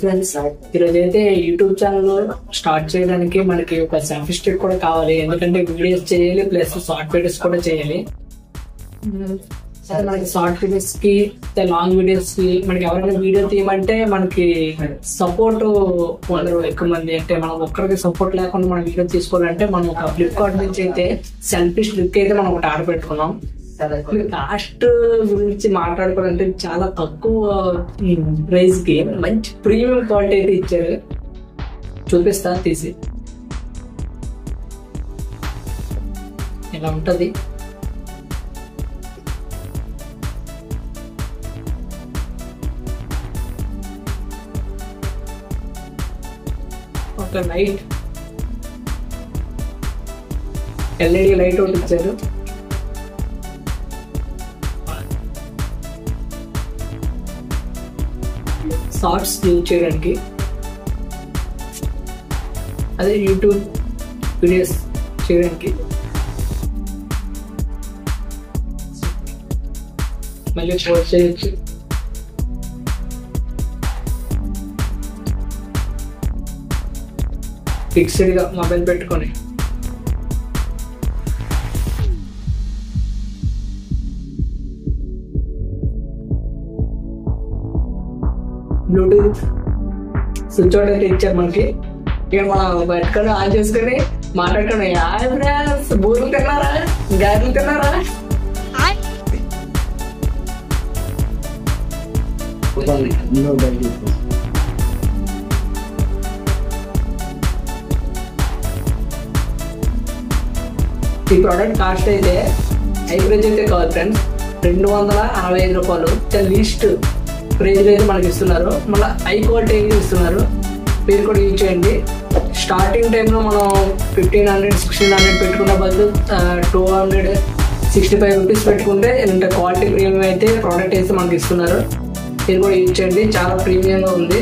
Friends, ఈరోజు అయితే YouTube channel start చేయడానికి మనకి ఒక సర్టిఫికేట్ కూడా కావాలి. ఎందుకంటే వీడియోస్ చేయాలి ప్లస్ షార్ట్ వీడియోస్ కూడా చేయాలి. మనకి షార్ట్ వీడియోస్ కి లాంగ్ వీడియోస్ కి మనకి ఎవరైనా వీడియో తీయమంటే మనకి సపోర్ట్ ఉండరు ఎక్కువ మంది. అంటే మనం ఒక్కరికి సపోర్ట్ లేకుండా మనం వీడియో తీసుకోవాలంటే మనం ఒక ఫ్లిప్కార్ట్ నుంచి అయితే సెల్ఫీ స్టిక్ అయితే మనం ఒకటి ఆర్డర్ పెట్టుకున్నాం. కాస్ట్ గురించి మాట్లాడుకోవాలంటే చాలా తక్కువ ప్రైస్ కి మంచి ప్రీమియం క్వాలిటీ అయితే ఇచ్చారు. చూపిస్తా తీసి. ఇలా ఉంటది. ఒక లైట్ ఎల్ఈడి లైట్ ఒకటి ఇచ్చారు. షార్ట్స్ యూజ్ చేయడానికి, అదే యూట్యూబ్ వీడియోస్ చేయడానికి. మళ్ళీ పోస్ట్ చేయొచ్చు. ఫిక్స్డ్ గా మొబైల్ పెట్టుకొని బ్లూటూత్ స్విచ్ అవుట్ అయితే ఇచ్చారు మనకి. ఇక మనం పెట్టుకొని ఆన్ చేసుకొని మాట్లాడుకుని బూర్లు తిన్నారా, గారెలు తిన్నారా. ఈ ప్రోడక్ట్ కాస్ట్ అయితే హై ప్రైజ్ అయితే కాదు ఫ్రెండ్స్, 265 రూపాయలు. లీస్ట్ ప్రైజ్ అయితే మనకి ఇస్తున్నారు. మళ్ళీ హై క్వాలిటీ ఇస్తున్నారు. మీరు కూడా యూజ్ చేయండి. స్టార్టింగ్ టైంలో మనం 1500 1600 పెట్టుకున్న బదులు 265 రూపీస్ పెట్టుకుంటే ఇంత క్వాలిటీ ప్రీమియం అయితే ప్రోడక్ట్ అయితే మనకి ఇస్తున్నారు. మీరు కూడా యూజ్ చేయండి. చాలా ప్రీమియంగా ఉంది.